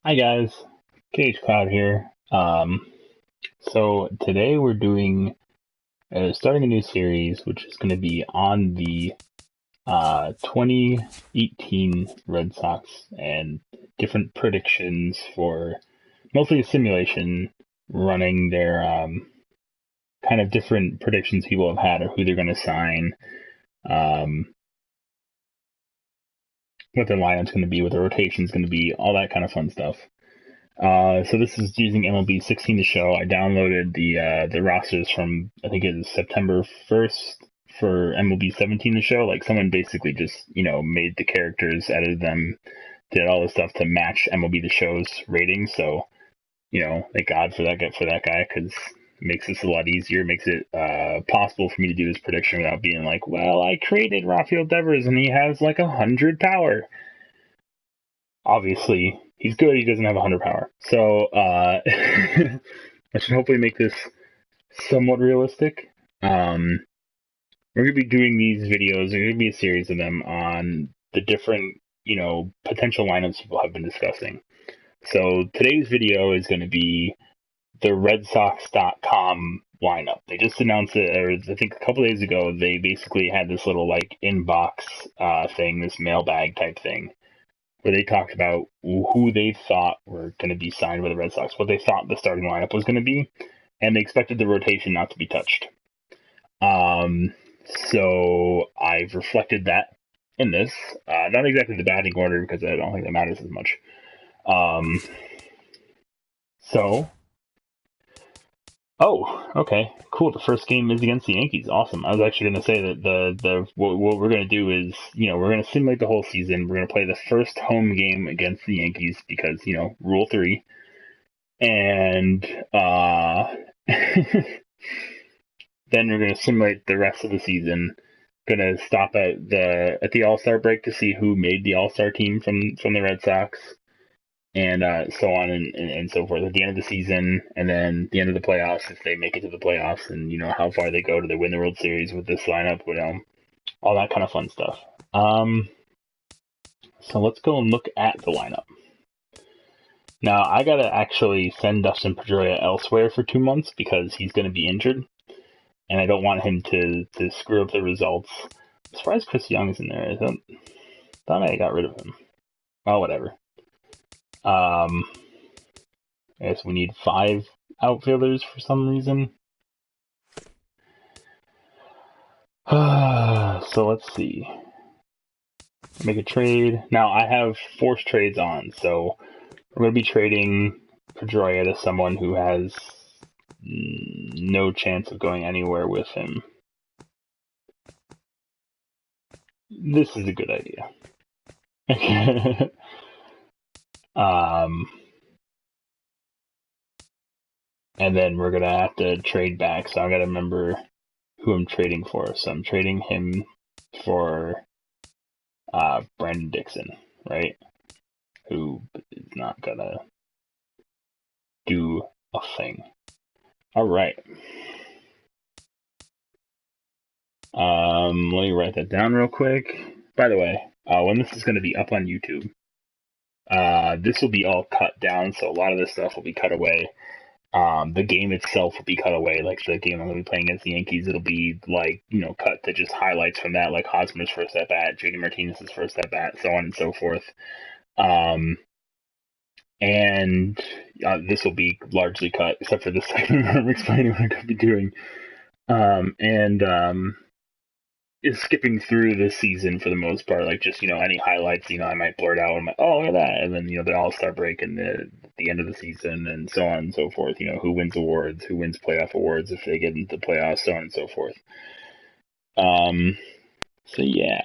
Hi guys, Cage Cloud here. So today we're doing starting a new series, which is going to be on the 2018 Red Sox and different predictions for mostly a simulation running their kind of different predictions people have had of who they're going to sign, um, what their lineup's going to be, what their rotation's going to be, all that kind of fun stuff. So this is using MLB 16 to show. I downloaded the rosters from I think it was September 1st for MLB 17 to show. Like someone basically just made the characters, edited them, did all the stuff to match MLB the show's ratings. So thank God for that guy because it makes this a lot easier. It makes it possible for me to do this prediction without being like, well, I created Rafael Devers and he has like 100 power. Obviously he's good. He doesn't have 100 power. So I should hopefully make this somewhat realistic. We're going to be doing these videos. There's going to be a series of them on the different, potential lineups people have been discussing. So today's video is going to be the RedSox.com lineup. They just announced it, or I think a couple days ago, they basically had this little like inbox thing, this mailbag type thing, where they talked about who they thought were going to be signed by the Red Sox, what they thought the starting lineup was going to be, and they expected the rotation not to be touched. So I've reflected that in this. Not exactly the batting order because I don't think that matters as much. Um, so, oh, okay, cool. The first game is against the Yankees. Awesome. I was actually going to say that the what we're going to do is we're going to simulate the whole season. We're going to play the first home game against the Yankees because Rule 3, and then we're going to simulate the rest of the season. Going to stop at the All-Star break to see who made the All-Star team from the Red Sox, and so on and so forth at the end of the season, and then the end of the playoffs if they make it to the playoffs, and how far they go. Do they win the World Series with this lineup? All that kind of fun stuff. So let's go and look at the lineup. Now I gotta actually send Dustin Pedroia elsewhere for 2 months because he's going to be injured, and I don't want him to screw up the results. I'm surprised Chris Young is in there. I thought I got rid of him. Well, whatever. I guess we need 5 outfielders for some reason. So let's see. Make a trade. Now I have forced trades on, so we're going to be trading Pedroia to someone who has no chance of going anywhere with him. This is a good idea. And then we're going to have to trade back, so I got to remember who I'm trading for. So I'm trading him for Brandon Dixon, right? Who is not going to do a thing. All right. Let me write that down real quick. By the way, when this is going to be up on YouTube, this will be all cut down, so a lot of this stuff will be cut away. The game itself will be cut away. Like the game I'm going to be playing against the Yankees, it'll be like, cut to just highlights from that, like Hosmer's first at bat, JD Martinez's first at bat, so on and so forth. And this will be largely cut, except for this segment where I'm explaining what I'm going to be doing. Is skipping through the season for the most part, like just any highlights I might blurt out. I'm like, oh, look at that, and then the All-Star break and the end of the season and so on and so forth. Who wins awards, who wins playoff awards if they get into the playoffs, so on and so forth. So yeah,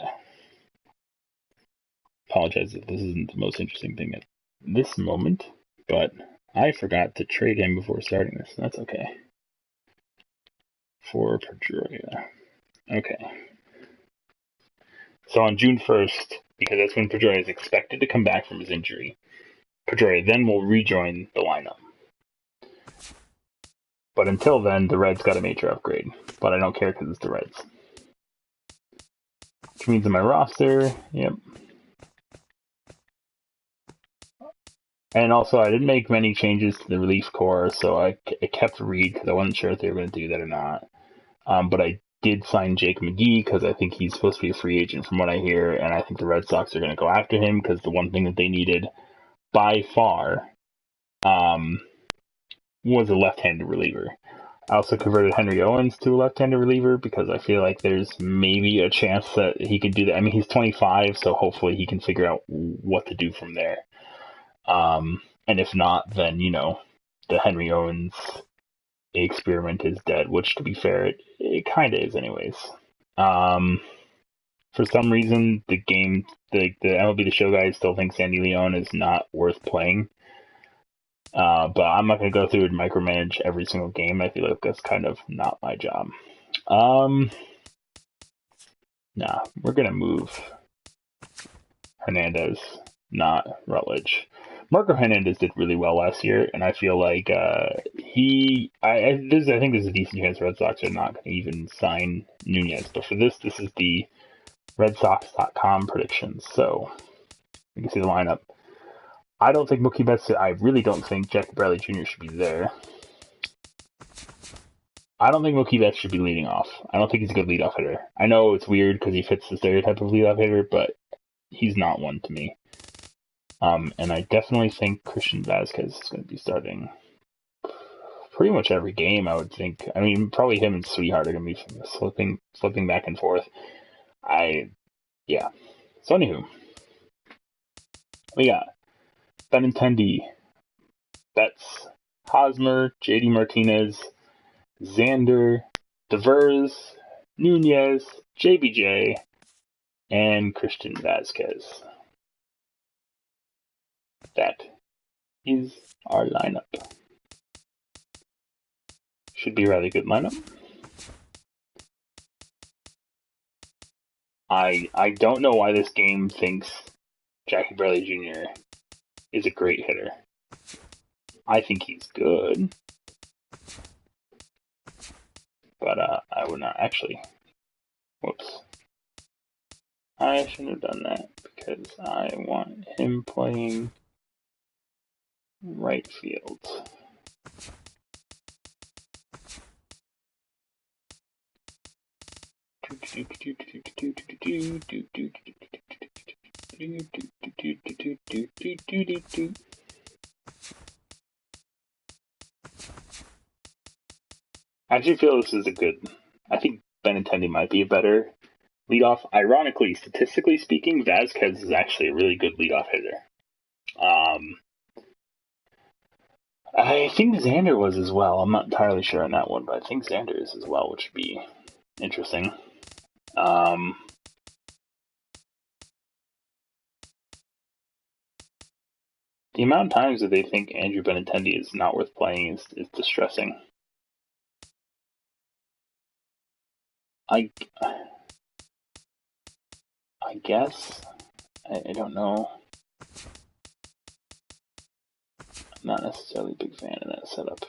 apologize if this isn't the most interesting thing at this moment, but I forgot to trade him before starting this. That's okay. For Pedroia. Okay. So on June 1st, because that's when Pedroia is expected to come back from his injury, Pedroia then will rejoin the lineup. But until then, the Reds got a major upgrade. But I don't care because it's the Reds. Which means in my roster, yep. And also, I didn't make many changes to the relief core, so I kept Reed because I wasn't sure if they were going to do that or not. But I did sign Jake McGee because I think he's supposed to be a free agent from what I hear, and I think the Red Sox are going to go after him because the one thing that they needed by far was a left-handed reliever. I also converted Henry Owens to a left-handed reliever because I feel like there's maybe a chance that he could do that. I mean, he's 25, so hopefully he can figure out what to do from there. And if not, then, the Henry Owens experiment is dead, which, to be fair, it kind of is anyways. For some reason, the MLB The Show guys still think Sandy Leon is not worth playing. But I'm not going to go through and micromanage every single game. I feel like that's kind of not my job. Nah, we're going to move Hernandez, not Rutledge. Marco Hernandez did really well last year, and I feel like I think there's a decent chance Red Sox are not going to even sign Núñez. But for this is the RedSox.com predictions. So you can see the lineup. I don't think Mookie Betts. I really don't think Jacoby Ellsbury Jr. should be there. I don't think Mookie Betts should be leading off. I don't think he's a good leadoff hitter. I know it's weird because he fits the stereotype of leadoff hitter, but he's not one to me. And I definitely think Christian Vazquez is going to be starting pretty much every game, I would think. I mean, probably him and Sweetheart are going to be flipping back and forth. So anywho, we got Benintendi, Betts, Hosmer, JD Martinez, Xander, Devers, Núñez, JBJ, and Christian Vazquez. That is our lineup. Should be a rather good lineup. I don't know why this game thinks Jacoby Ellsbury Jr. is a great hitter. I think he's good. But I would not actually. Whoops. I shouldn't have done that because I want him playing right field. I actually feel this is I think Benintendi might be a better leadoff. Ironically, statistically speaking, Vazquez is actually a really good leadoff hitter. I think Xander was as well. I'm not entirely sure on that one, but I think Xander is as well, which would be interesting. The amount of times that they think Andrew Benintendi is not worth playing is distressing. I guess. I don't know. I'm not necessarily a big fan of that setup.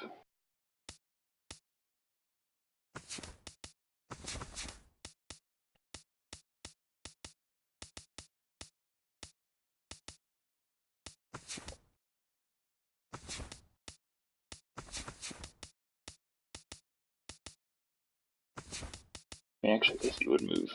Actually, I guess he would move.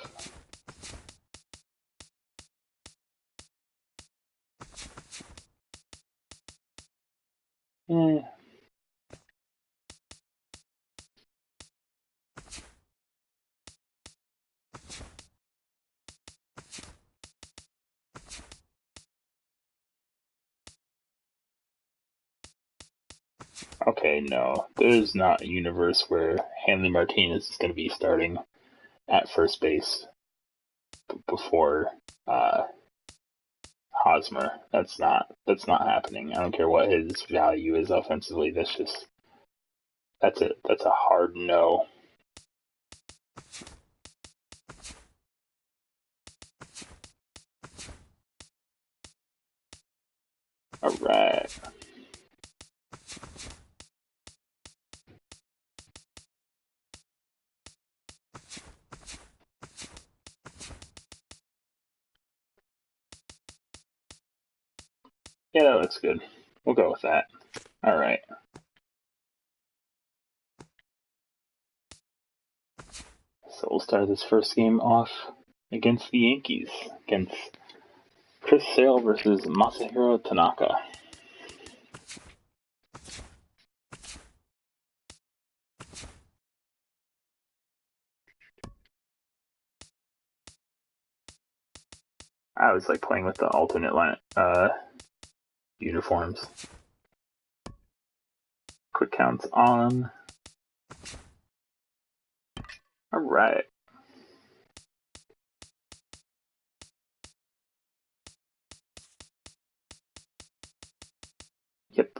Okay, no. There's not a universe where Hanley Martinez is going to be starting at first base before Hosmer. That's not happening. I don't care what his value is offensively. That's a hard no. All right. Yeah, that looks good. We'll go with that. All right. So we'll start this first game off against the Yankees, against Chris Sale versus Masahiro Tanaka. I always like playing with the alternate line uniforms. Quick counts on. All right. Yep.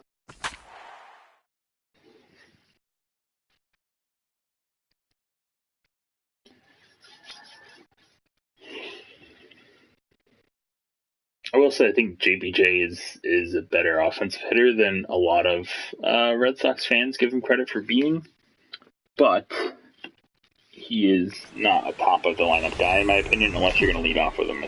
I will say I think JBJ is a better offensive hitter than a lot of Red Sox fans give him credit for being, but he is not a top of the lineup guy in my opinion, unless you're going to lead off with him. I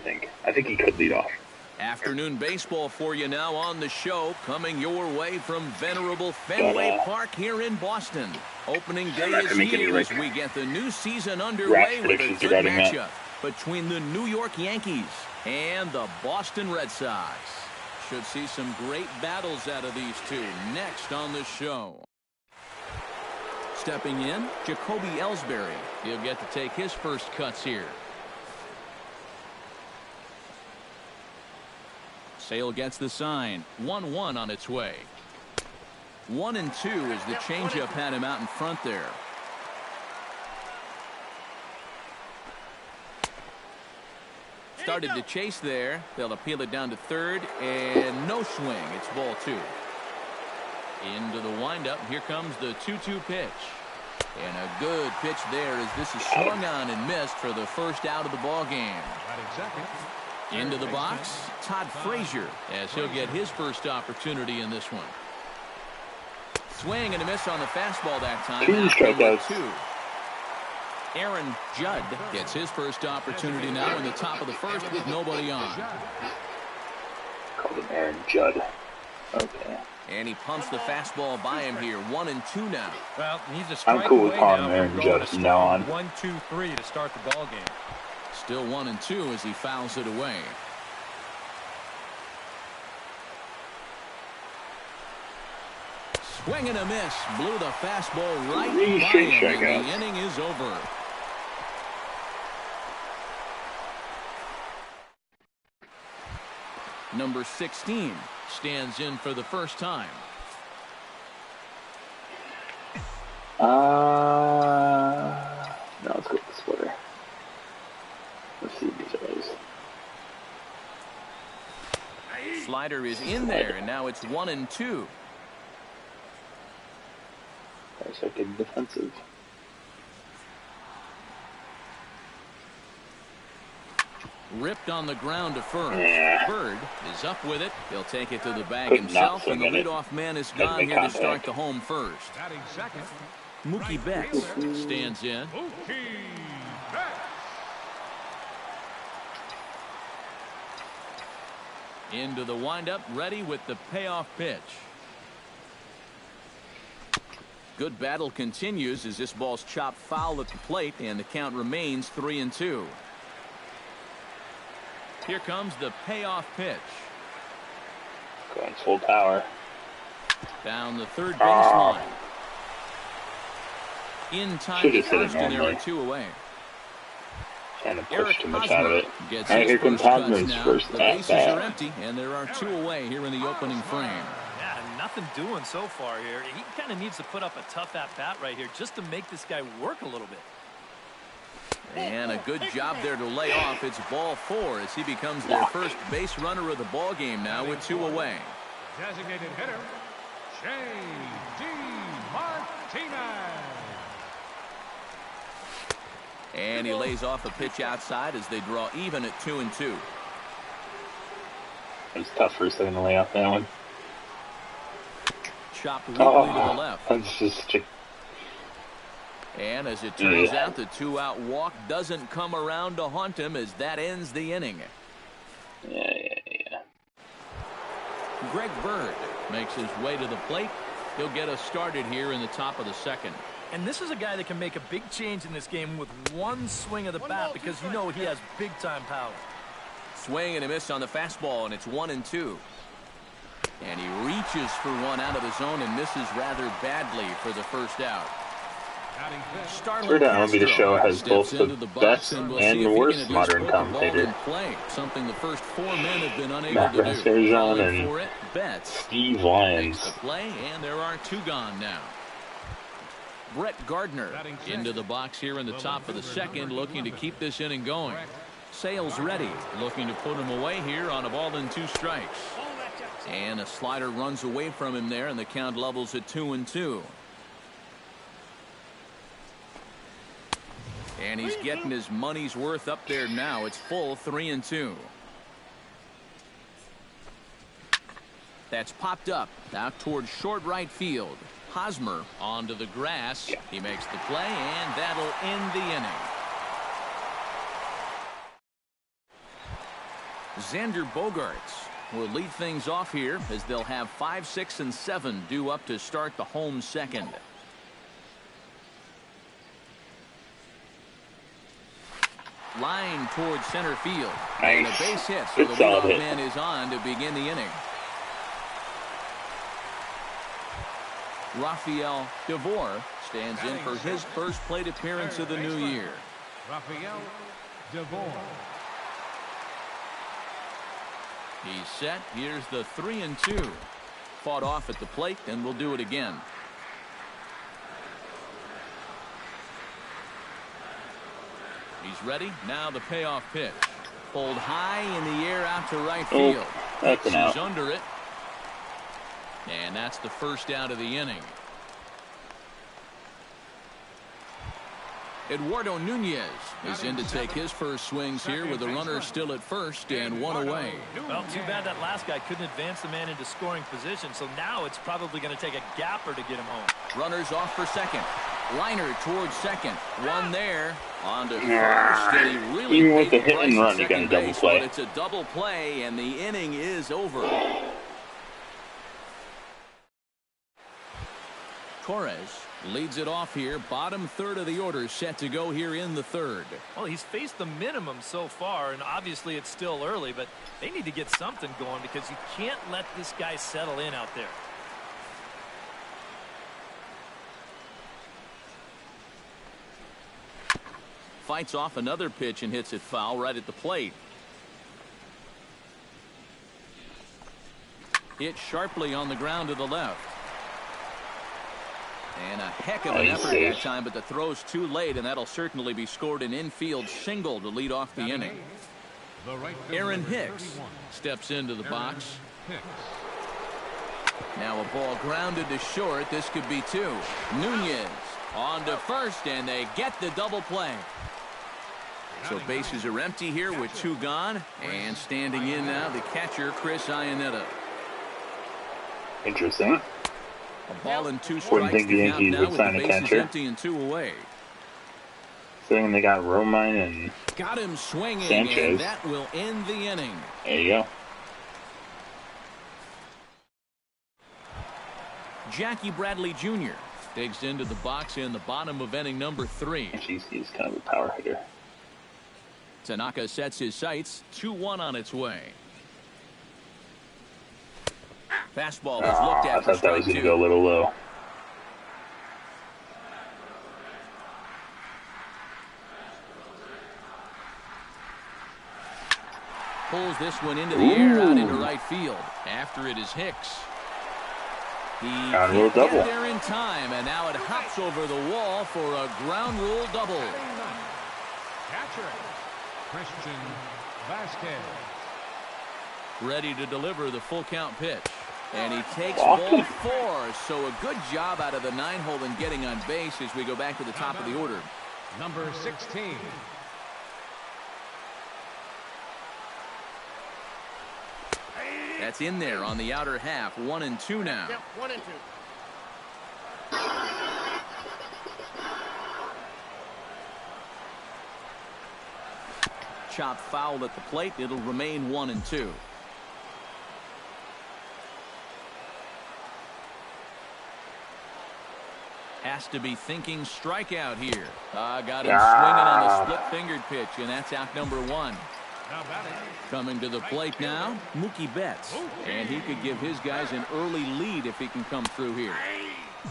think he could lead off. Afternoon baseball for you now on the show, coming your way from venerable Fenway Park here in Boston. Opening day is here as we get the new season underway with a good matchup between the New York Yankees and the Boston Red Sox. Should see some great battles out of these two next on the show. Stepping in, Jacoby Ellsbury. He'll get to take his first cuts here. Sale gets the sign. 1-1 on its way. 1-2 as the changeup had him out in front there. Started to chase there. They'll appeal it down to third, and no swing. It's ball 2. Into the windup. Here comes the 2-2 pitch. And a good pitch there as this is swung on and missed for the first out of the ball game. Into the box, Todd Frazier, as he'll get his first opportunity in this one. Swing and a miss on the fastball that time. 2 strikeouts. 2. Aaron Judd gets his first opportunity now in the top of the first with nobody on. Called him Aaron Judd. Okay. And he pumps the fastball by him here. 1-2 now. Well, he's a strike I'm cool with away calling now him Aaron from Judd from now on. 1-2-3 to start the ball game. Still 1-2 as he fouls it away. Swing and a miss. Blew the fastball right by him, and the inning is over. Number 16 stands in for the first time. No, let's go with the splitter. Let's see these guys. Slider is in there, and now it's 1-2. That's like a defensive. Ripped on the ground to first. Yeah. Bird is up with it. He'll take it to the bag Could himself, not and the swing it. leadoff man is gone here to start the home first. Mookie Betts stands in. Into the windup, ready with the payoff pitch. Good battle continues as this ball's chopped foul at the plate, and the count remains 3-2. Here comes the payoff pitch. Going full power. Down the third baseline. In time to first, and there are 2 away. Trying to push too much out of it. Gets All right, here comes Hosmer's now. first The bases are at-bat. empty, and there are 2 away here in the opening frame. Yeah, nothing doing so far here. He kind of needs to put up a tough at-bat right here just to make this guy work a little bit. And a good job there to lay off. It's ball 4 as he becomes their first base runner of the ball game now with 2 away. Designated hitter, J.D. Martinez. And he lays off a pitch outside as they draw even at 2-2. It was tough for a second to lay off that one. Chopped weakly to the left. That's just And as it turns out, the 2-out walk doesn't come around to haunt him as that ends the inning. Yeah. Greg Bird makes his way to the plate. He'll get us started here in the top of the second. And this is a guy that can make a big change in this game with one swing of the bat because you know he has big-time power. Swing and a miss on the fastball, and it's 1-2. And he reaches for one out of the zone and misses rather badly for the first out. Third MLB show has both the best and worst modern commentator. Something the first 4 men have been unable Matt to do. and Steve Lyons. The play, and there are 2 gone now. Brett Gardner into the box here in the top of the second, looking to keep this inning going. Sales ready, looking to put him away here on a ball and 2 strikes. And a slider runs away from him there, and the count levels at 2-2. And he's getting his money's worth up there now. It's full 3-2. That's popped up out towards short right field. Hosmer onto the grass. He makes the play, and that'll end the inning. Xander Bogaerts will lead things off here as they'll have 5, 6, and 7 due up to start the home second. Line towards center field. Nice. And a base hit, so the leadoff man is on to begin the inning. Rafael DeVore stands in for his first plate appearance of the new year. Rafael DeVore. He's set. Here's the 3-2. Fought off at the plate, and we'll do it again. He's ready. Now the payoff pitch. Pulled high in the air out to right field. That's an out. He's under it. And that's the first out of the inning. Eduardo Núñez is in to take his first swings here with a runner still at first and 1 away. Well, too bad that last guy couldn't advance the man into scoring position, so now it's probably going to take a gapper to get him home. Runners off for second. Liner towards second. One there. On to first. And he really even with the paid hit and run, you got a second double base, play. but it's a double play, and the inning is over. Torres leads it off here. Bottom third of the order set to go here in the third. Well, he's faced the minimum so far, and obviously it's still early, but they need to get something going because you can't let this guy settle in out there. Fights off another pitch and hits it foul right at the plate. Hit sharply on the ground to the left. And a heck of an effort that time, but the throw's too late, and that'll certainly be scored an infield single to lead off the inning. Aaron Hicks steps into the box. Now a ball grounded to short. This could be 2. Núñez on to first, and they get the double play. So bases are empty here with 2 gone, and standing in now the catcher, Chris Iannetta. Interesting. A ball and 2 Wouldn't strikes think the to count Yankees now would with the sign a bases catcher. empty and 2 away. Saying they got Romine and Got him swinging, Sanchez. and that will end the inning. There you go. Jackie Bradley Jr. digs into the box in the bottom of inning number 3. He's kind of a power hitter. Tanaka sets his sights. 2-1 on its way. Fastball was looked at. I thought that was going to go a little low. Pulls this one into the air out into right field. After it is Hicks. He can't get there in time, and now it hops over the wall for a ground rule double. Catcher, Christian Vasquez. Ready to deliver the full count pitch. And he takes ball 4. So a good job out of the 9-hole in getting on base as we go back to the top of the order. Number 16. That's in there on the outer half. 1-2 now. Yep, 1-2. Chop foul at the plate. It'll remain 1-2. Has to be thinking strikeout here. Got him swinging on the split-fingered pitch, and that's out number 1. Coming to the plate now, Mookie Betts. And he could give his guys an early lead if he can come through here.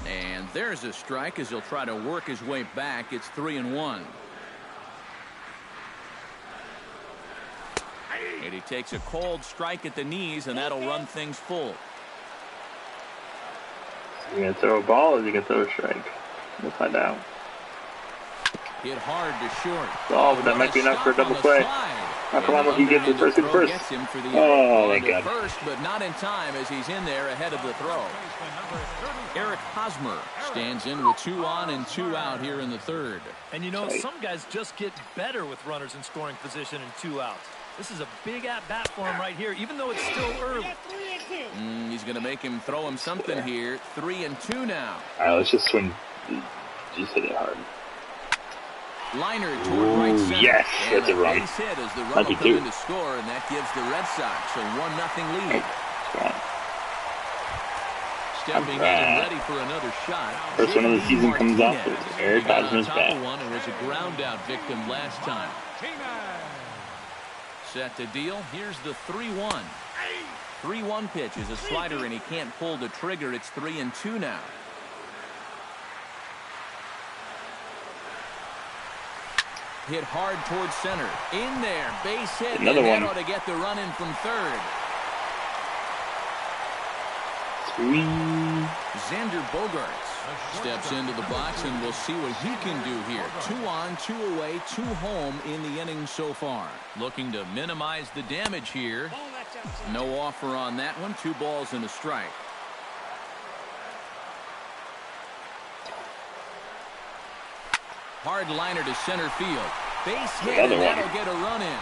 And there's a strike as he'll try to work his way back. It's 3-1. And he takes a cold strike at the knees, and that'll run things full. Is he going to throw a ball or is he going to throw a strike? We'll find out. Hit hard to short. Oh, but that might be enough for a double play. Now come on, he gets it first and first. Oh, thank God. First, but not in time as he's in there ahead of the throw. Eric Hosmer stands in with 2 on and 2 out here in the third. And you know, some guys just get better with runners in scoring position and 2 outs. This is a big at-bat for him right here, even though it's still early. He's going to make him throw him something here. 3-2 now. All right, let's just swing. Just hit it hard. Liner toward right center. Yes, that's a run. Base hit as the run will come in to score, and that gives the Red Sox a 1-0 lead. Stepping in and ready for another shot. First one of the season comes up. Eric Hosmer's back. One who was a ground-out victim last time. Set to deal. Here's the 3-1. 3-1 pitch is a slider, and he can't pull the trigger. It's 3-2 now. Hit hard towards center. In there. Base hit. Another one. Ought to get the run in from third. Xander Bogaerts steps into the box, and we'll see what he can do here. 2 on, 2 away, 2 home in the inning so far. Looking to minimize the damage here. No offer on that one. 2 balls and a strike. Hard liner to center field. Base hit, and that'll get a run in.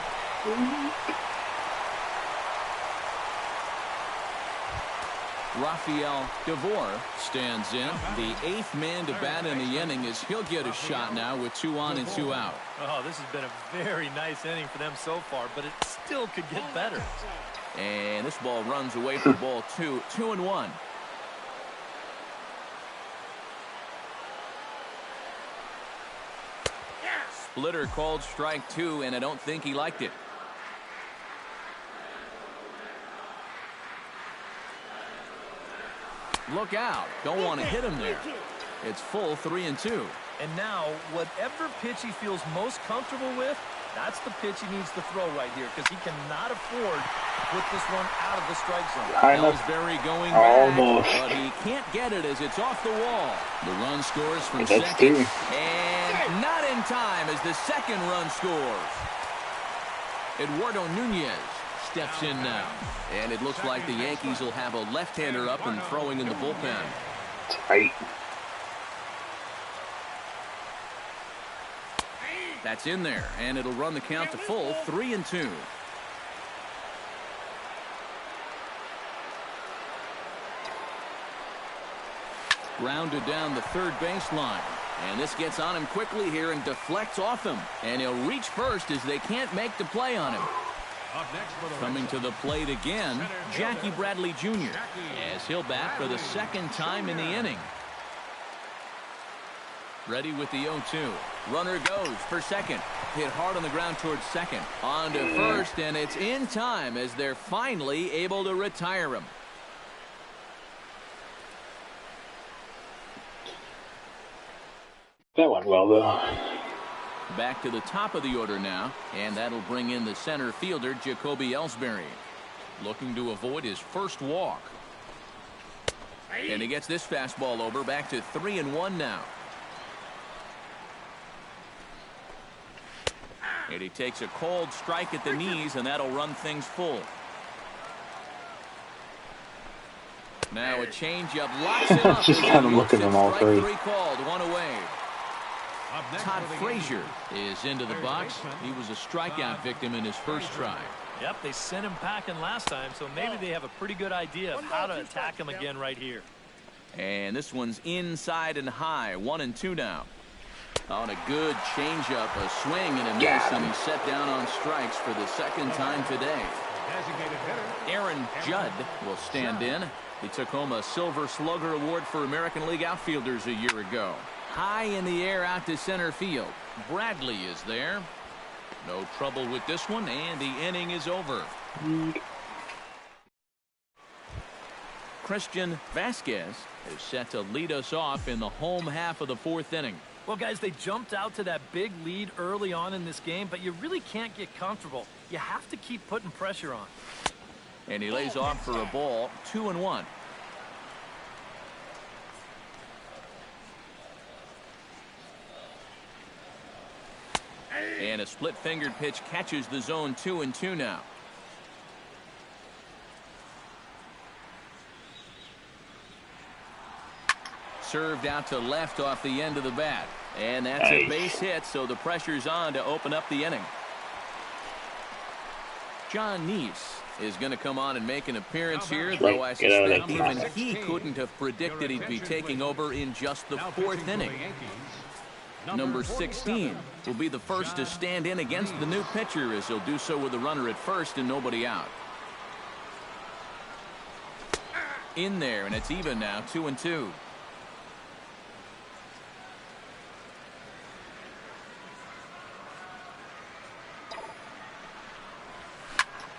Rafael Devore stands in. The 8th man to bat in the inning as he'll get a shot now with 2 on and 2 out. Oh, this has been a very nice inning for them so far, but it still could get better. And this ball runs away for ball 2. 2-1. Splitter called strike 2, and I don't think he liked it. Look out. Don't want to hit him there. It's full 3-2. And now, whatever pitch he feels most comfortable with, that's the pitch he needs to throw right here, because he cannot afford to put this one out of the strike zone. Ellsbury going back, but he can't get it as it's off the wall. The run scores from second, and not in time as the second run scores. Eduardo Núñez steps in now, and it looks like the Yankees will have a left-hander up and throwing in the bullpen. Tight. That's in there, and it'll run the count to full 3-2. Grounded down the third baseline, and this gets on him quickly here and deflects off him, and he'll reach first as they can't make the play on him. Coming to the plate again, Jackie Bradley Jr. as he'll bat for the 2nd time in the inning. Ready with the 0-2. Runner goes for second. Hit hard on the ground towards second. On to first, and it's in time as they're finally able to retire him. That went well, though. Back to the top of the order now, and that'll bring in the center fielder, Jacoby Ellsbury. Looking to avoid his first walk. And he gets this fastball over, back to 3-1 now. And he takes a cold strike at the knees, and that'll run things full. Now a changeup locks it up. Just kind of looking at them all three. Called, 1 away. Todd Frazier is into the box. He was a strikeout victim in his first try. Yep, they sent him packing last time, so maybe they have a pretty good idea of how to attack him again right here. And this one's inside and high, 1-2 now. On a good changeup, a swing and a miss, and he's set down on strikes for the 2nd time today. Aaron Judd will stand in. He took home a Silver Slugger Award for American League outfielders a year ago. High in the air out to center field. Bradley is there. No trouble with this one, and the inning is over. Christian Vasquez is set to lead us off in the home half of the fourth inning. Well, guys, they jumped out to that big lead early on in this game, but you really can't get comfortable. You have to keep putting pressure on. And he lays off for a ball, 2-1. And a split-fingered pitch catches the zone, 2-2 now. Served out to left off the end of the bat. And that's a base hit, so the pressure's on to open up the inning. John Neese is going to come on and make an appearance here, though I suspect even he couldn't have predicted he'd be taking over in just the fourth inning. Number 16 will be the first to stand in against the new pitcher, as he'll do so with a runner at first and nobody out. In there, and it's even now, 2-2.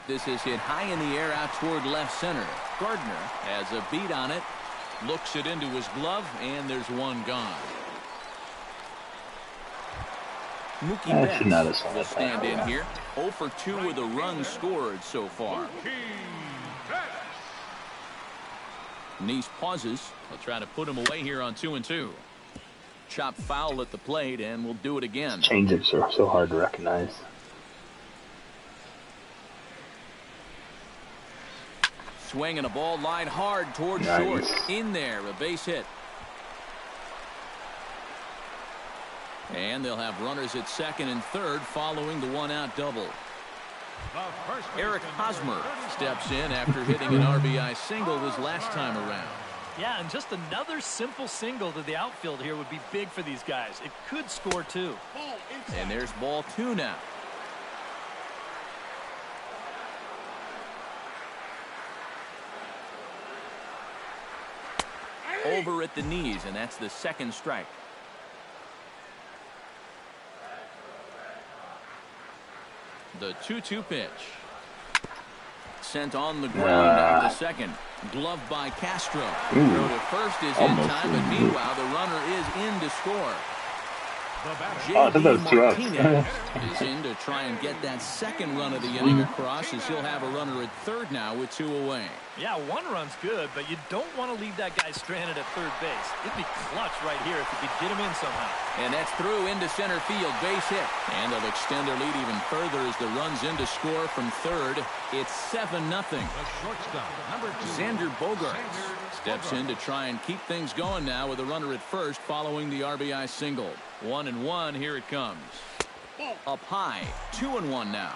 This is hit high in the air out toward left center. Gardner has a beat on it, looks it into his glove, and there's one gone. Mookie Betts will stand in here. 0 for 2 with a run scored so far. Neese pauses. He'll try to put him away here on 2-2. Chop foul at the plate, and we'll do it again. Changeups are so hard to recognize. Swinging a ball line hard toward short. In there, a base hit. And they'll have runners at second and third following the one-out double. Eric Hosmer steps in after hitting an RBI single his last time around. Yeah, and just another simple single to the outfield here would be big for these guys. It could score two. And there's ball 2 now. Over at the knees, and that's the second strike. The 2-2 pitch. Sent on the ground out to second. Gloved by Castro. Throw to first is in time, but meanwhile the runner is in to score. Jacoby Martinez is in to try and get that second run of the inning across, as he'll have a runner at third now with 2 away. Yeah, 1 run's good, but you don't want to leave that guy stranded at third base. It'd be clutch right here if you could get him in somehow. And that's through into center field, base hit. And they'll extend their lead even further as the run's in to score from third. It's 7-0. Xander Bogaerts steps in to try and keep things going now with a runner at first following the RBI single. 1-1, here it comes. Up high, 2-1 now.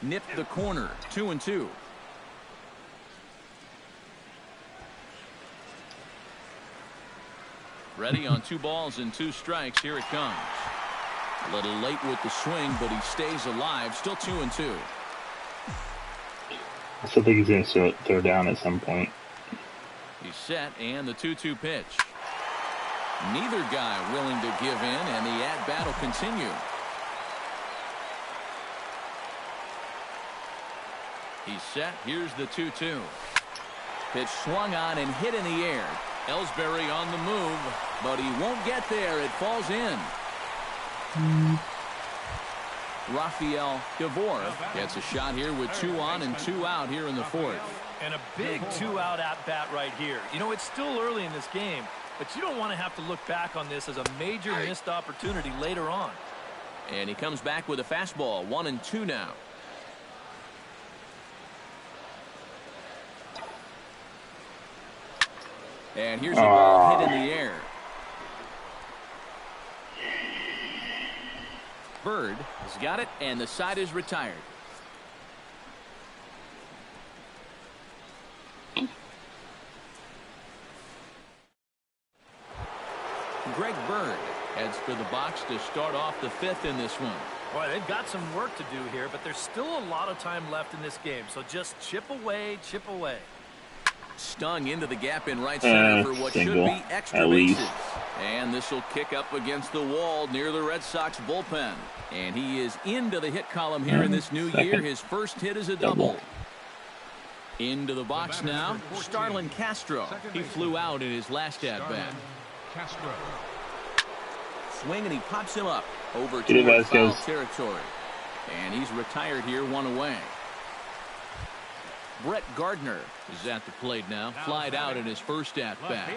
Nipped the corner, 2-2. Ready on 2 balls and 2 strikes. Here it comes. A little late with the swing, but he stays alive. Still 2-2. I still think he's going to throw down at some point. He's set, and the 2-2 pitch. Neither guy willing to give in, and the at-bat will continue. He's set. Here's the 2-2. Pitch swung on and hit in the air. Ellsbury on the move, but he won't get there. It falls in. Rafael Devore gets a shot here with 2 on and 2 out here in the fourth. And a big 2-out at-bat right here. You know, it's still early in this game, but you don't want to have to look back on this as a major missed opportunity later on. And he comes back with a fastball. 1-2 now. And here's a ball hit in the air. Bird has got it, and the side is retired. Greg Bird Heads for the box to start off the fifth in this one. Boy, they've got some work to do here, but there's still a lot of time left in this game. So just chip away, chip away. Stung into the gap in right center for what should be extra bases. And this will kick up against the wall near the Red Sox bullpen. And he is into the hit column here in this new year. His first hit is a double. Into the box now, Starlin Castro. He flew out in his last at-bat. Castro. Swing, and he pops him up over to foul territory. And he's retired here, one away. Brett Gardner is at the plate now. Flied out in his first at-bat.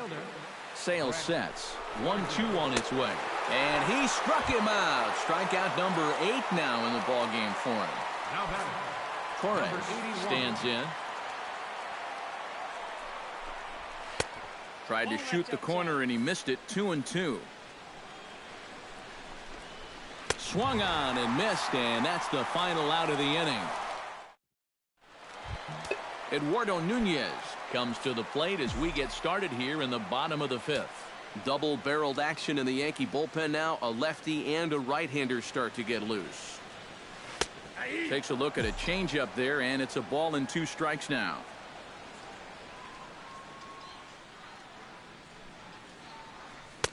Sales sets. 1-2 on its way. And he struck him out. Strikeout number 8 now in the ballgame for him. Torres stands in. Tried to shoot the corner and he missed it. 2-2. Swung on and missed, and that's the final out of the inning. Eduardo Núñez comes to the plate as we get started here in the bottom of the fifth. Double-barreled action in the Yankee bullpen now. A lefty and a right-hander start to get loose. Takes a look at a changeup there, and it's a ball and 2 strikes now.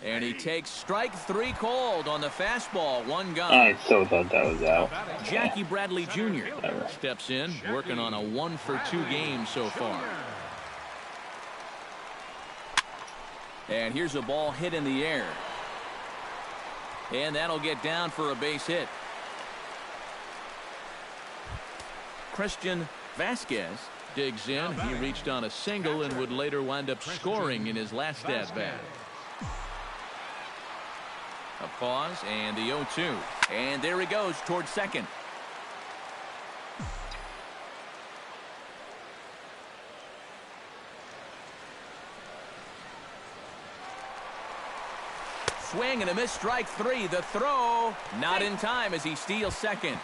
And he takes strike 3 called on the fastball. 1 gone. I so thought that was out. Jackie Bradley Jr. steps in, working on a 1-for-2 game so far. And here's a ball hit in the air. And that'll get down for a base hit. Christian Vasquez digs in. He reached on a single and would later wind up scoring in his last at-bat. A pause and the 0-2. And there he goes towards second. Swing and a miss, strike 3. The throw not in time as he steals second.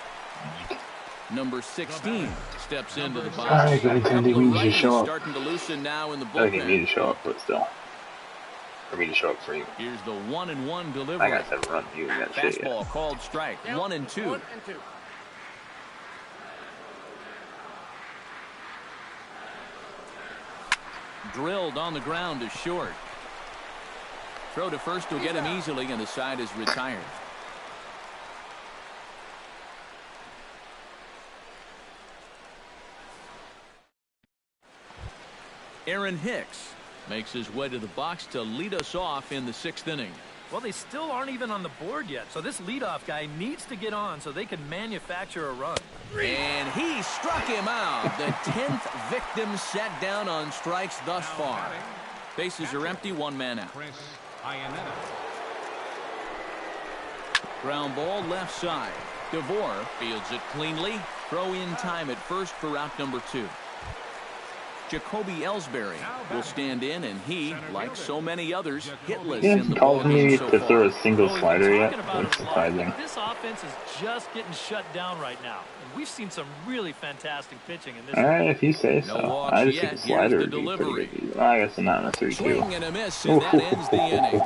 Number 16 steps into the box. I think we need to show up. Starting to loosen now in the bullpen. I think you need to show up, but still. For me to show up for you. Here's the 1-1 delivery. I got to run you. Fastball called strike. 1-2. Drilled on the ground to short. Throw to first will get him easily, and the side is retired. Aaron Hicks makes his way to the box to lead us off in the 6th inning. Well, they still aren't even on the board yet, so this leadoff guy needs to get on so they can manufacture a run. And he struck him out. The 10th victim set down on strikes thus far. Bases are empty, 1 man out. Ground ball left side. DeVore fields it cleanly. Throw in time at first for out number 2. Jacoby Ellsbury will stand in, and he, like so many others, hitless in the ball game so to far. throw a single slider yet. That's surprising. This offense is just getting shut down right now, and we've seen some really fantastic pitching in this. All right, if you say so. No walks I just yet. think a slider Here's the would be delivery. pretty good. I guess not in a 3-2. Swing and a miss, and that ends the inning.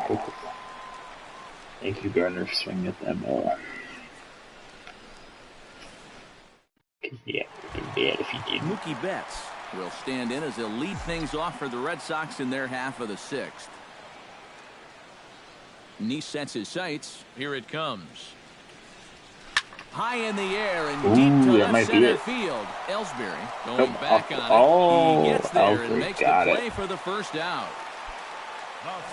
Thank you, Gardner, for swinging at that ball. Yeah, it would be bad if he did. Mookie Betts will stand in as they'll lead things off for the Red Sox in their half of the 6th. Neese sets his sights. Here it comes. High in the air and deep to left center field. Ellsbury going back on it. He gets there and makes the play for the first out.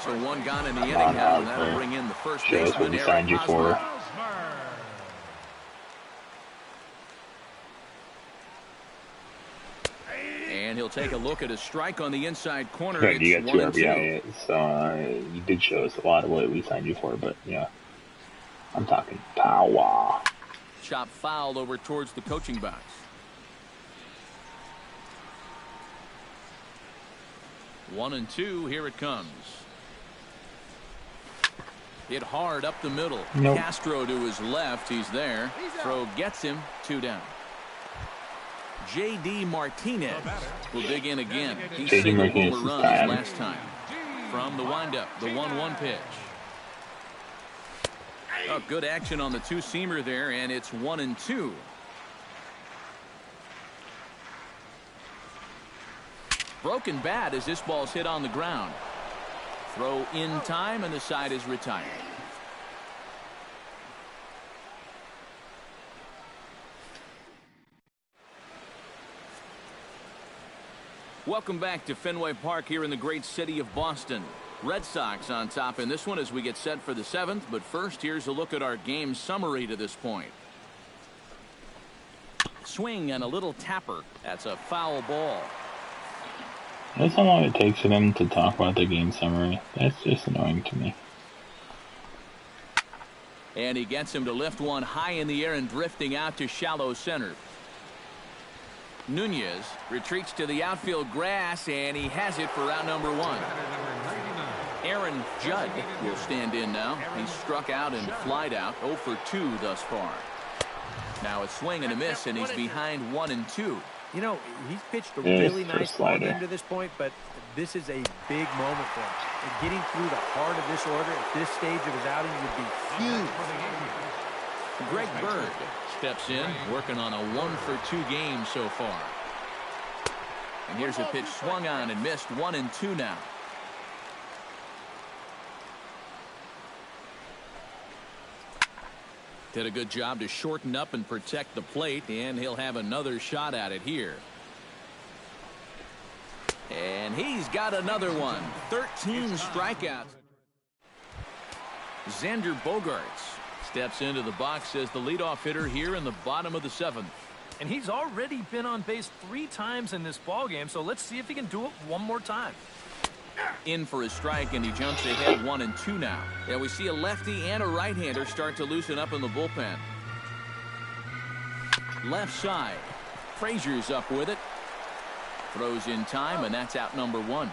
So 1 gone in the inning now, and that'll bring in the first baseman, Eric Hosmer. And he'll take a look at a strike on the inside corner. Good, you got 2 RBI, 2. so you did show us a lot of what we signed you for, but yeah, I'm talking power. Chop fouled over towards the coaching box. One and two, here it comes. Hit hard up the middle. Nope. Castro to his left, he's there. Throw gets him, 2 down. J.D. Martinez will dig in again. He singled home a run last time. From the windup, the 1-1 pitch. Oh, good action on the two-seamer there, and it's 1-2. Broken bat as this ball's hit on the ground. Throw in time, and the side is retired. Welcome back to Fenway Park here in the great city of Boston. Red Sox on top in this one as we get set for the 7th. But first, here's a look at our game summary to this point. Swing and a little tapper. That's a foul ball. That's how long it takes for them to talk about the game summary. That's just annoying to me. And he gets him to lift one high in the air and drifting out to shallow center. Núñez retreats to the outfield grass, and he has it for out number 1. Aaron Judd will stand in now. He's struck out and flied out, 0 for 2 thus far. Now a swing and a miss, and he's behind 1-2. You know, he's pitched a really nice ball game to this point, but this is a big moment for him. And getting through the heart of this order at this stage of his outing would be huge. Greg Bird steps in, working on a 1 for 2 game so far. And here's a pitch swung on and missed, 1-2 now. Did a good job to shorten up and protect the plate, and he'll have another shot at it here. And he's got another one. 13 strikeouts. Xander Bogaerts steps into the box as the leadoff hitter here in the bottom of the 7th. And he's already been on base 3 times in this ballgame, so let's see if he can do it one more time. In for a strike, and he jumps ahead 1-2 now. And we see a lefty and a right-hander start to loosen up in the bullpen. Left side. Frazier's up with it. Throws in time, and that's out number 1.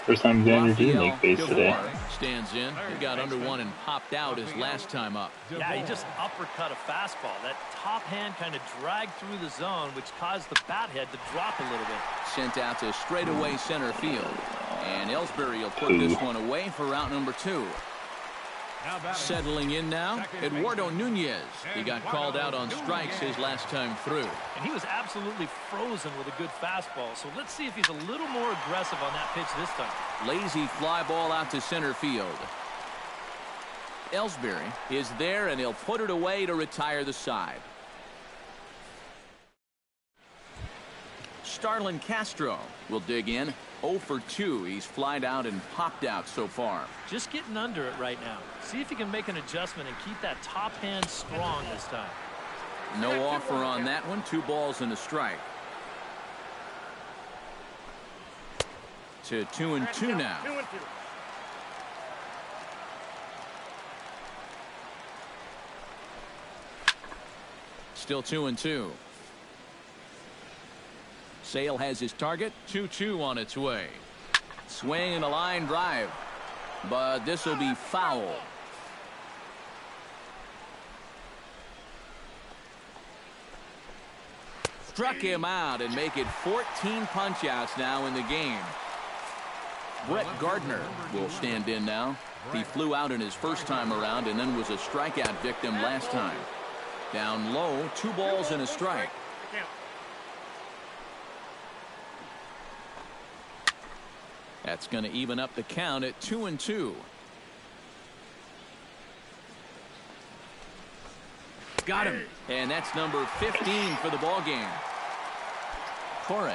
First time Xander didn't make base today. Stands in. He got under one and popped out his last time up. Yeah, he just uppercut a fastball. That top hand kind of dragged through the zone, which caused the bat head to drop a little bit. Sent out to straightaway center field. And Ellsbury will put this one away for route number 2. Settling in now, Eduardo Núñez. He got called out on strikes his last time through. And he was absolutely frozen with a good fastball. So let's see if he's a little more aggressive on that pitch this time. Lazy fly ball out to center field. Ellsbury is there, and he'll put it away to retire the side. Starlin Castro will dig in. 0 for 2. He's flied out and popped out so far. Just getting under it right now. See if he can make an adjustment and keep that top hand strong this time. No offer on that one. 2 balls and a strike. To 2-2 now. Still 2-2. Sale has his target. 2-2 on its way. Swing and a line drive. But this will be foul. Struck him out and make it 14 punch-outs now in the game. Brett Gardner will stand in now. He flew out in his first time around and then was a strikeout victim last time. Down low, 2 balls and a strike. That's going to even up the count at 2-2. Got him. And that's number 15 for the ball game. Torres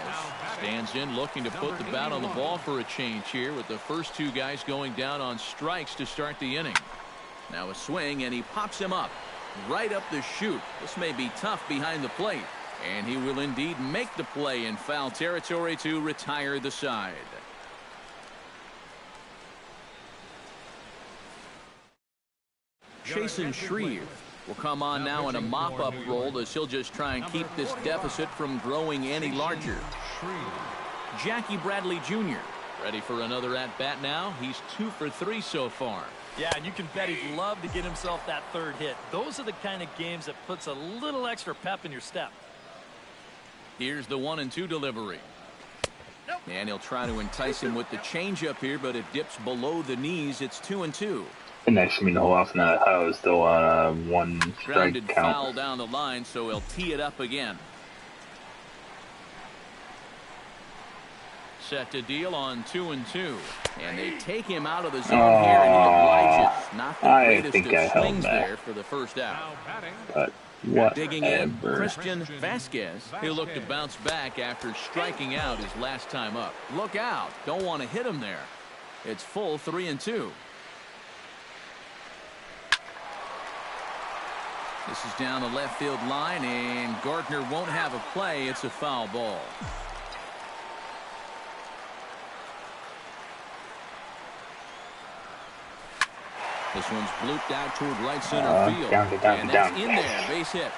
stands in looking to put the bat on the ball for a change here with the first 2 guys going down on strikes to start the inning. Now a swing, and he pops him up right up the chute. This may be tough behind the plate. And he will indeed make the play in foul territory to retire the side. Chasen Shreve will come on now in a mop-up role as he'll just try and keep this deficit from growing any larger. Jackie Bradley Jr. ready for another at-bat now. He's 2 for 3 so far. Yeah, and you can bet he'd love to get himself that 3rd hit. Those are the kind of games that puts a little extra pep in your step. Here's the 1-2 delivery. And he'll try to entice him with the changeup here, but it dips below the knees. It's 2-2. And next to me the whole off, and I was still on a 1 strike Grounded count. foul down the line, so he'll tee it up again. Set to deal on 2-2, and they take him out of the zone here, and he obliges. Not the greatest of swings there for the first out. But whatever. Digging in, Christian Vasquez. He'll look to bounce back after striking out his last time up. Look out! Don't want to hit him there. It's full 3-2. This is down the left field line, and Gardner won't have a play. It's a foul ball. This one's blooped out toward right center field. And that's in there. Base hit.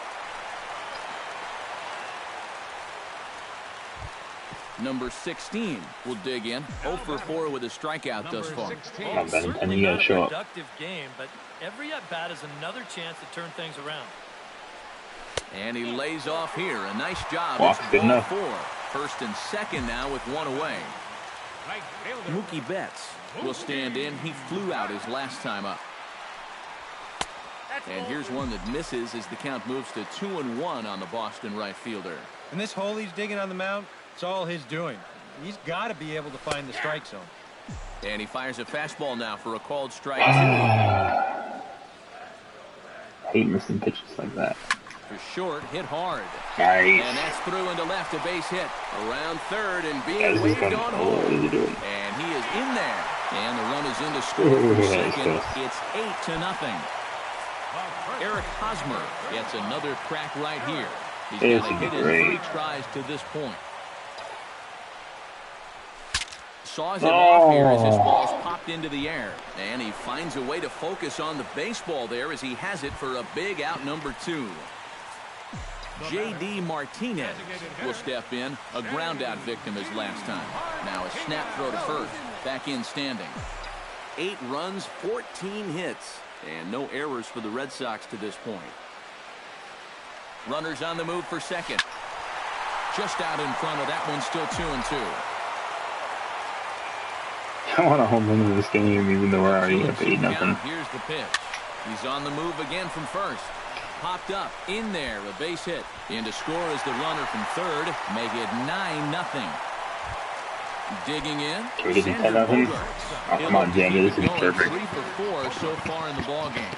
Number 16 will dig in. 0 for 4 with a strikeout thus far. Well, certainly not a productive game, but every at-bat is another chance to turn things around. And he lays off here. A nice job. Walk, It's good ball enough. 4. First and second now with one away. Mookie Betts will stand in. He flew out his last time up. And here's one that misses as the count moves to 2-1 on the Boston right fielder. And this hole he's digging on the mound, it's all his doing. He's got to be able to find the strike zone. And he fires a fastball now for a called strike 2. Hate missing pitches like that. For short, hit hard. Nice. And that's through into left, a base hit. Around third and being waved on home. And he is in there. And the run is in to score from second. It's 8-0. Eric Hosmer gets another crack right here. He's got a hit in 3 tries to this point. Saws him off here as his ball's popped into the air. And he finds a way to focus on the baseball there as he has it for a big out number 2. J.D. Martinez will step in. A ground-out victim his last time. Now a snap throw to first. Back in standing. 8 runs, 14 hits. And no errors for the Red Sox to this point. Runners on the move for second. Just out in front of that one, still 2-2. I want a home run in this game, even though we're already up 8-0. Here's the pitch. He's on the move again from first. Popped up, in there, a base hit. In to score is the runner from third. Make it 9-0. Digging in, Xander Bogaerts. Oh, come on, Xander, this is perfect. 3 for 4 so far in the ball game.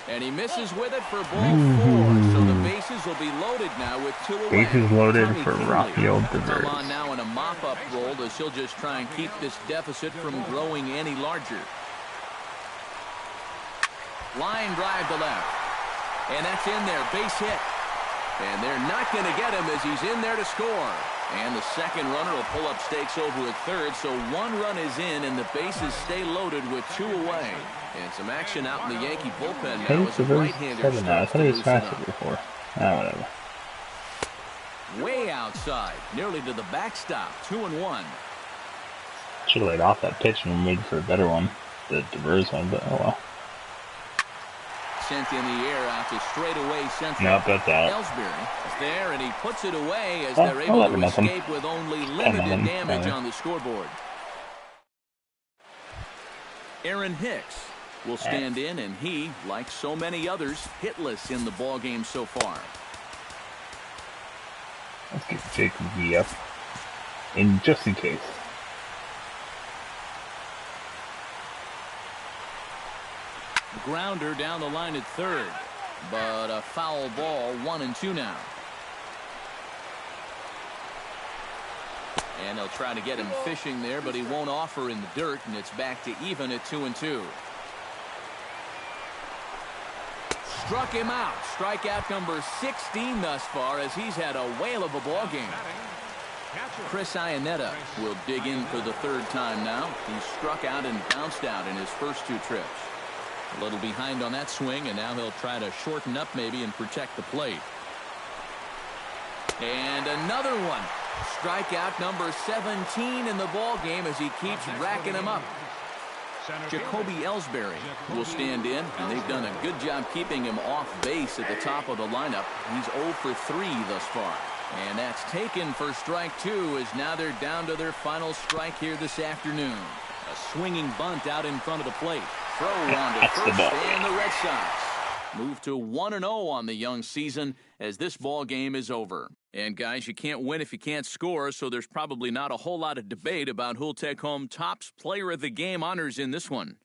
And he misses with it for ball 4. So the bases will be loaded now with 2 away. Bases loaded for Rafael Come on Devers. now in a mop-up role as he'll just try and keep this deficit from growing any larger. Line drive to left. And that's in there, base hit. And they're not going to get him as he's in there to score. And the second runner will pull up stakes over at third, so 1 run is in, and the bases stay loaded with 2 away. And some action out in the Yankee bullpen now as a right-hander I thought he was faster before. Whatever. Way outside, nearly to the backstop, 2-1. Should have laid off that pitch and waited for a better one, the Devers one, but oh well. Sent in the air out to straightaway central. Nope, that's out. Ellsbury is there, and he puts it away as they're able to escape with only limited damage on the scoreboard. Aaron Hicks will stand in, and he, like so many others, hitless in the ballgame so far. Let's get Jacoby up, just in case. Grounder down the line at third, but a foul ball, 1-2 now. And they'll try to get him fishing there, but he won't offer in the dirt, and it's back to even at 2-2. Struck him out. Strikeout number 16 thus far as he's had a whale of a ball game. Chris Iannetta will dig in for the 3rd time now. He struck out and bounced out in his first 2 trips. A little behind on that swing, and now he'll try to shorten up maybe and protect the plate. And another one. Strikeout number 17 in the ball game as he keeps racking them up. Jacoby Ellsbury will stand in, and they've done a good job keeping him off base at the top of the lineup. He's 0 for 3 thus far. And that's taken for strike 2 as now they're down to their final strike here this afternoon. A swinging bunt out in front of the plate. Throw on to first, and the Red Sox move to 1-0 on the young season as this ball game is over. And guys, you can't win if you can't score, so there's probably not a whole lot of debate about who'll take home Topps Player of the Game honors in this one.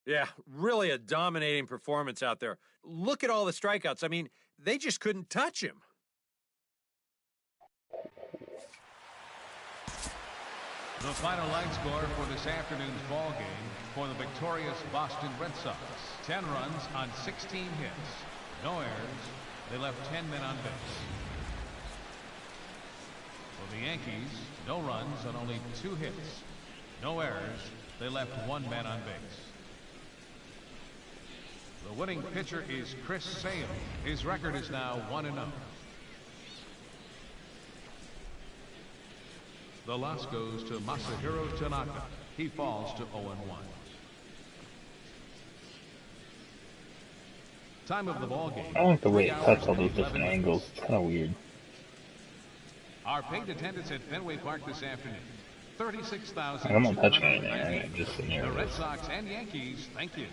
Yeah, really a dominating performance out there. Look at all the strikeouts. I mean, they just couldn't touch him. The final line score for this afternoon's ball game for the victorious Boston Red Sox. 10 runs on 16 hits. No errors. They left 10 men on base. For the Yankees, no runs on only 2 hits. No errors. They left 1 man on base. The winning pitcher is Chris Sale. His record is now 1-0. The loss goes to Masahiro Tanaka. He falls to 0-1. Time of the ball game. I like the way it cuts all those different angles. It's kind of weird. Our paid attendance at Fenway Park this afternoon. 36,000. I'm not touching anything. I'm just sitting here. The Red Sox and Yankees, thank you.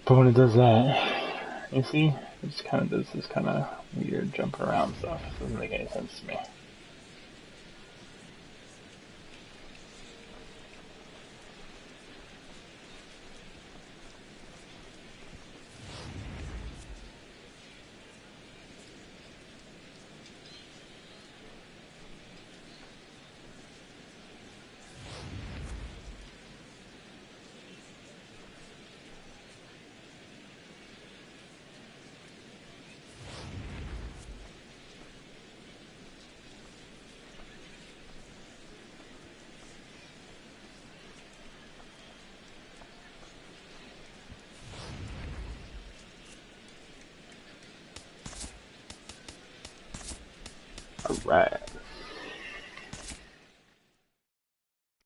But when it does that, you see, it just kind of does this kind of weird jumping around stuff. It doesn't make any sense to me. Alright.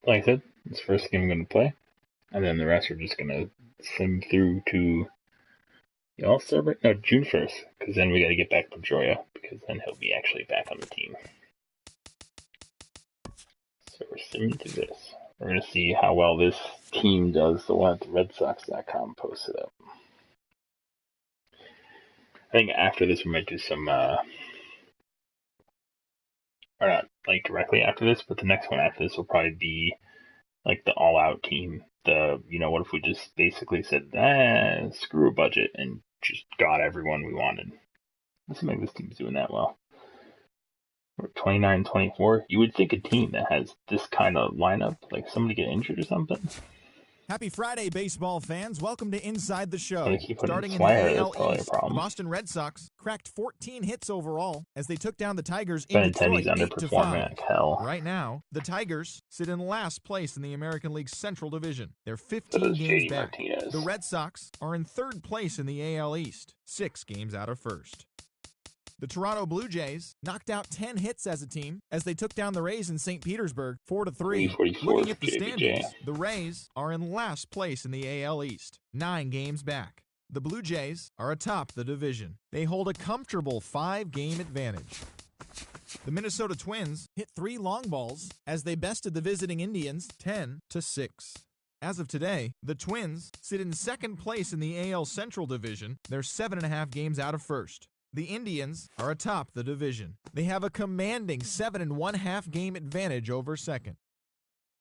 Like I said, this first game I'm going to play, and then the rest are just going to sim through to the All-Star break? No, June 1st, because then we got to get back to Pedroia, because then he'll be actually back on the team. So we're simming through this. We're going to see how well this team does, the one at the RedSox.com posted up. I think after this we might do some, or not like directly after this, but the next one after this will probably be like the all-out team. What if we just basically said, screw a budget and just got everyone we wanted. Doesn't make this team's doing that well. We're 29-24. You would think a team that has this kind of lineup, like somebody get injured or something. Happy Friday, baseball fans. Welcome to Inside the Show. Starting in the AL East, the Boston Red Sox cracked 14 hits overall as they took down the Tigers in Detroit 8-5. Right now, the Tigers sit in last place in the American League Central Division. They're 15 games back. Martinez. The Red Sox are in third place in the AL East, 6 games out of first. The Toronto Blue Jays knocked out 10 hits as a team as they took down the Rays in St. Petersburg 4-3. Looking at the standings, the Rays are in last place in the AL East, 9 games back. The Blue Jays are atop the division. They hold a comfortable 5-game advantage. The Minnesota Twins hit 3 long balls as they bested the visiting Indians 10-6. As of today, the Twins sit in second place in the AL Central Division. They're 7.5 games out of first. The Indians are atop the division. They have a commanding 7.5 game advantage over second.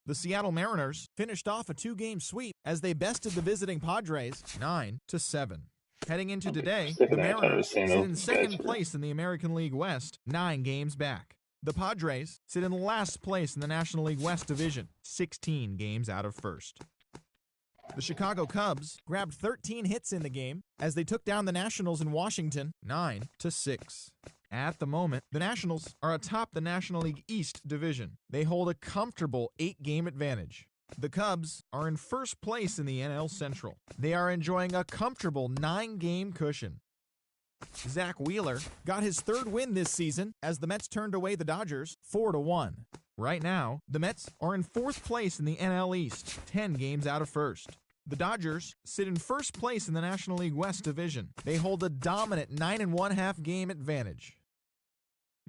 The Seattle Mariners finished off a 2-game sweep as they bested the visiting Padres 9-7. Heading into today, the Mariners sit in second place in the American League West, 9 games back. The Padres sit in last place in the National League West Division, 16 games out of first. The Chicago Cubs grabbed 13 hits in the game as they took down the Nationals in Washington 9-6. At the moment, the Nationals are atop the National League East Division. They hold a comfortable 8-game advantage. The Cubs are in first place in the NL Central. They are enjoying a comfortable 9-game cushion. Zach Wheeler got his 3rd win this season as the Mets turned away the Dodgers 4-1. Right now, the Mets are in 4th place in the NL East, 10 games out of first. The Dodgers sit in first place in the National League West Division. They hold a dominant 9.5 game advantage.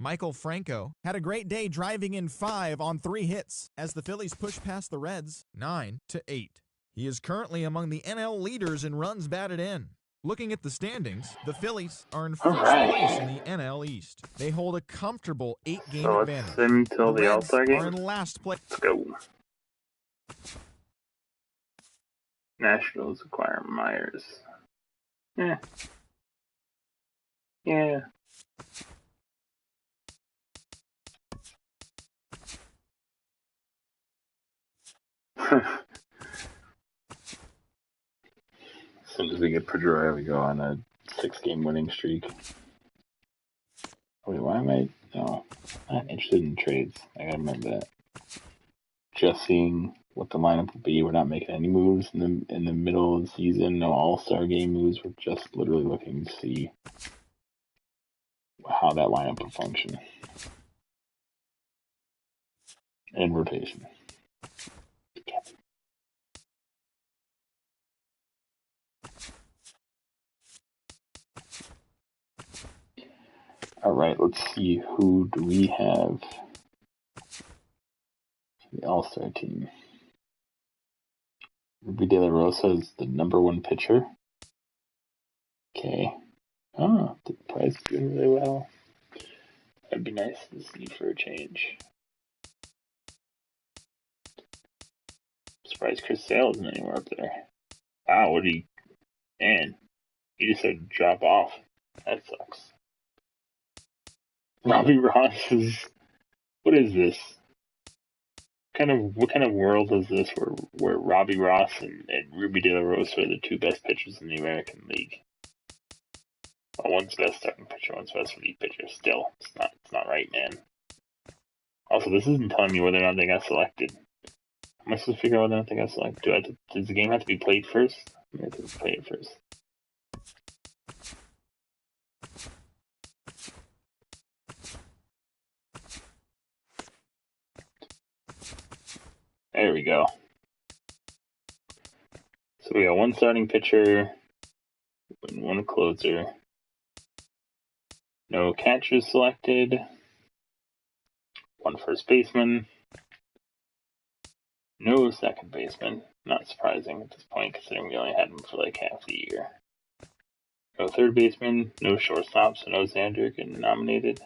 Maikel Franco had a great day driving in 5 on 3 hits as the Phillies pushed past the Reds 9-8. He is currently among the NL leaders in runs batted in. Looking at the standings, the Phillies are in first place in the NL East. They hold a comfortable 8-game advantage. Until the Reds All-Star game. are in last place. Let's go. Nationals acquire Myers. Yeah. Yeah. As soon as we get Pedroia, we go on a 6-game winning streak. Wait, why am I? No, I'm not interested in trades. I gotta remember that. Just seeing what the lineup will be. We're not making any moves in the middle of the season. No All-Star game moves. We're just literally looking to see how that lineup will function in rotation. All right, let's see, who do we have for the All-Star team? Ruby De La Rosa is the #1 pitcher. Okay. Oh, the prize is doing really well. That'd be nice to see for a change. I'm surprised Chris Sale isn't anywhere up there. Wow, man, he just had to drop off. That sucks. Robbie Ross what is this? What kind of world is this where Robbie Ross and Ruby De La Rosa are the 2 best pitchers in the American League? Well, one's best starting pitcher, one's best relief pitcher. Still, it's not right, man. Also, this isn't telling me whether or not they got selected. Am I supposed to figure out whether or not they got selected? Does the game have to be played first? I have to play it first. There we go. So we got 1 starting pitcher and 1 closer. No catchers selected. 1 first baseman. No second baseman. Not surprising at this point, considering we only had him for like half the year. No third baseman. No shortstop, so no Xander getting nominated.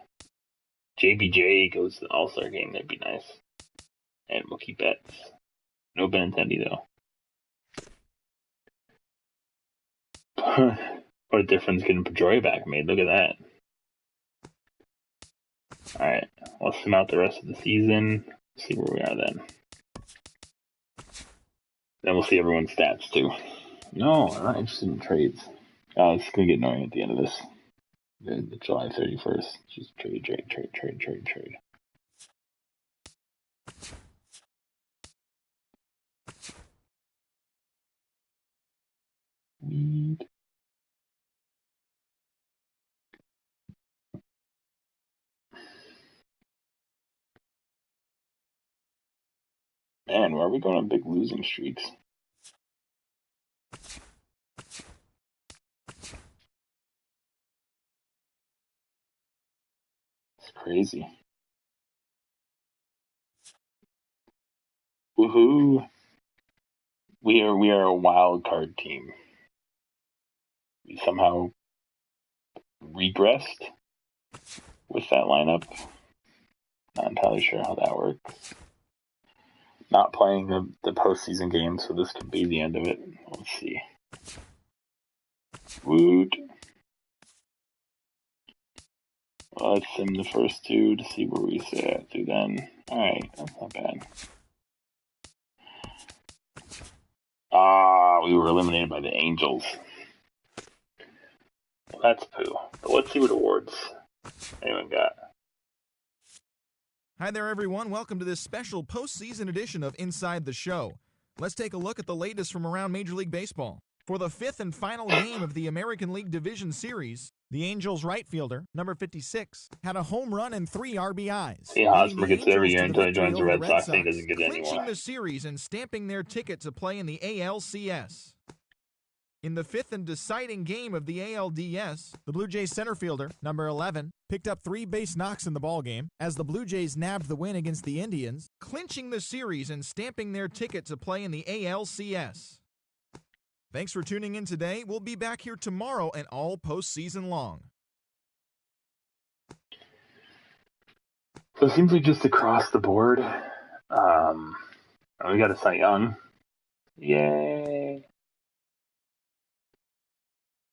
JBJ goes to the All-Star game. That'd be nice. And Mookie Betts. No Benintendi, though. What a difference getting Pedroia back made. Look at that. Alright, let's sim out the rest of the season. See where we are then. Then we'll see everyone's stats, too. No, I'm not interested in trades. It's going to get annoying at the end of this. The July 31st. Just trade. Weed. Man, why are we going on big losing streaks? It's crazy. Woohoo! We are a wild card team. We somehow regressed with that lineup. Not entirely sure how that works. Not playing the postseason game, so this could be the end of it. Let's see. Woot. Let's sim the first 2 to see where we sit through then. Alright, that's not bad. We were eliminated by the Angels. Well, that's poo. But let's see what awards anyone got. Hi there, everyone. Welcome to this special postseason edition of Inside the Show. Let's take a look at the latest from around Major League Baseball. For the 5th and final game of the American League Division Series, the Angels right fielder, number 56, had a home run and 3 RBIs. See, Hosmer gets it every year until he joins the Red Sox, and he doesn't get it anymore. Clinching the series and stamping their ticket to play in the ALCS. In the fifth and deciding game of the ALDS, the Blue Jays center fielder, number 11, picked up 3 base knocks in the ballgame as the Blue Jays nabbed the win against the Indians, clinching the series and stamping their ticket to play in the ALCS. Thanks for tuning in today. We'll be back here tomorrow and all postseason long. So it seems like just across the board, we got a Cy Young. Yay!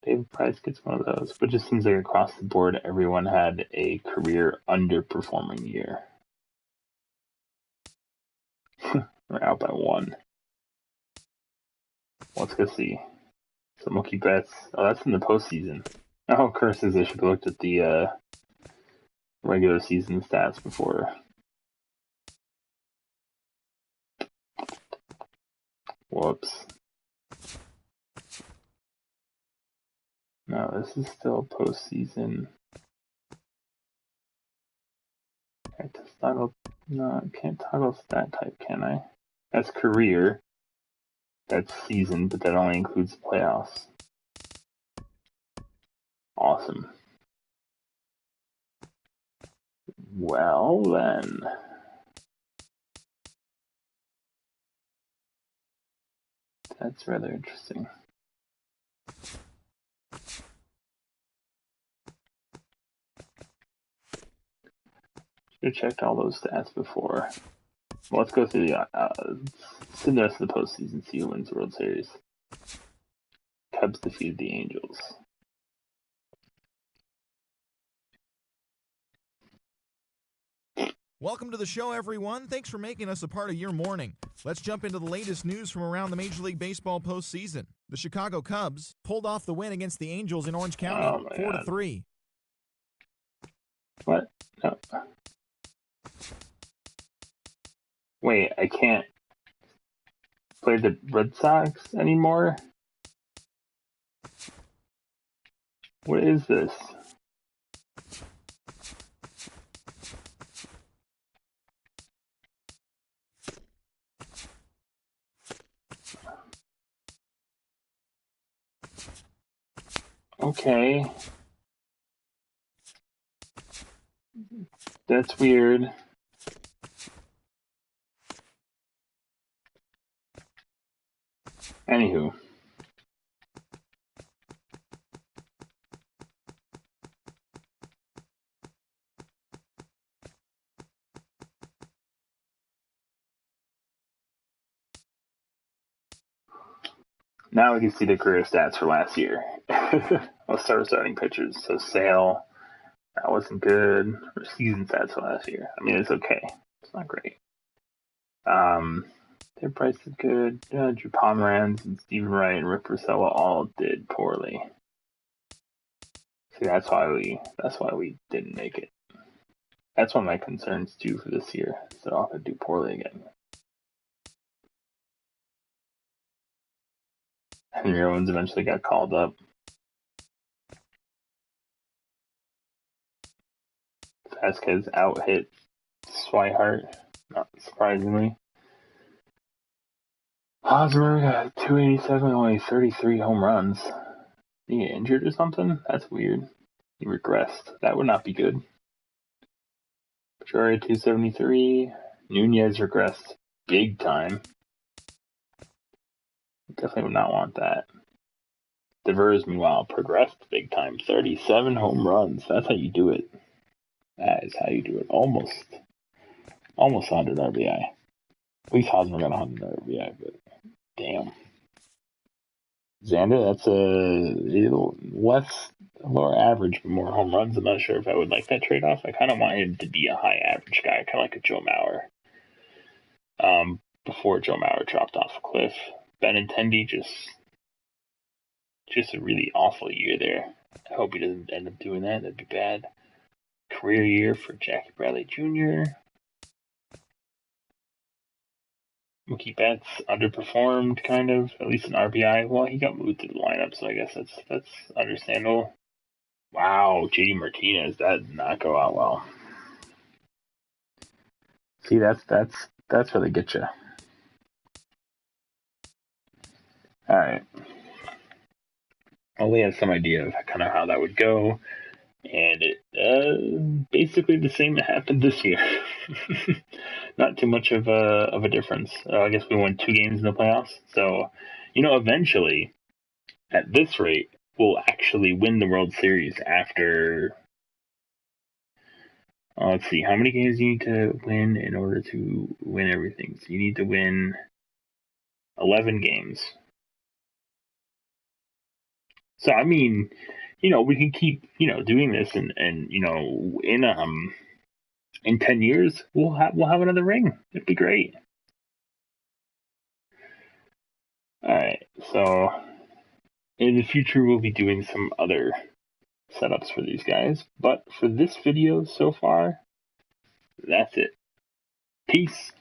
David Price gets one of those, but it just seems like across the board, everyone had a career underperforming year. We're out by 1. Let's go see. So Mookie Betts. Oh, that's in the postseason. Oh, curses! I should have looked at the regular season stats before. Whoops. No, this is still postseason. No, I can't toggle stat type, can I? That's career. That's season, but that only includes playoffs. Awesome. Well, then. That's rather interesting. Should have checked all those stats before. Well, let's go through the rest of the postseason, see who wins the World Series. Cubs defeated the Angels. Welcome to the show, everyone. Thanks for making us a part of your morning. Let's jump into the latest news from around the Major League Baseball postseason. The Chicago Cubs pulled off the win against the Angels in Orange County, 4-3. What? No. Wait, I can't play the Red Sox anymore? What is this? Okay. That's weird. Anywho. Now we can see the career stats for last year. Let's start with starting pitchers. So Sale, that wasn't good. Or season stats for last year. I mean, it's okay. It's not great. Their price is good. Drew Pomeranz and Stephen Wright and Rick Porcello all did poorly. See, that's why we didn't make it. That's one of my concerns too for this year. Is they're all gonna do poorly again. Henry Owens eventually got called up. Vasquez out-hit Swihart, not surprisingly. Hosmer got 287, only 33 home runs. Did he get injured or something? That's weird. He regressed. That would not be good. Pedroia 273. Núñez regressed big time. Definitely would not want that. Devers, meanwhile, progressed big time. 37 home runs. That's how you do it. That is how you do it. Almost 100 RBI. At least Hosmer got 100 RBI, but damn. Xander, that's a lower average, but more home runs. I'm not sure if I would like that trade-off. I kind of want him to be a high average guy, kind of like a Joe Mauer. Before Joe Mauer dropped off a cliff. Benintendi just a really awful year there. I hope he doesn't end up doing that. That'd be bad. Career year for Jackie Bradley Jr. Mookie Betts underperformed, kind of, at least in RBI. Well, he got moved to the lineup, so I guess that's understandable. Wow, JD Martinez, that did not go out well. See, that's where they get you. All right. we have some idea of kind of how that would go. And it basically the same that happened this year. Not too much of a difference. I guess we won 2 games in the playoffs. So, eventually, at this rate, we'll actually win the World Series after... let's see, how many games do you need to win in order to win everything? So you need to win 11 games. So, I mean, we can keep, doing this and in 10 years, we'll have another ring. It'd be great. All right, so in the future, we'll be doing some other setups for these guys. But for this video so far, that's it. Peace.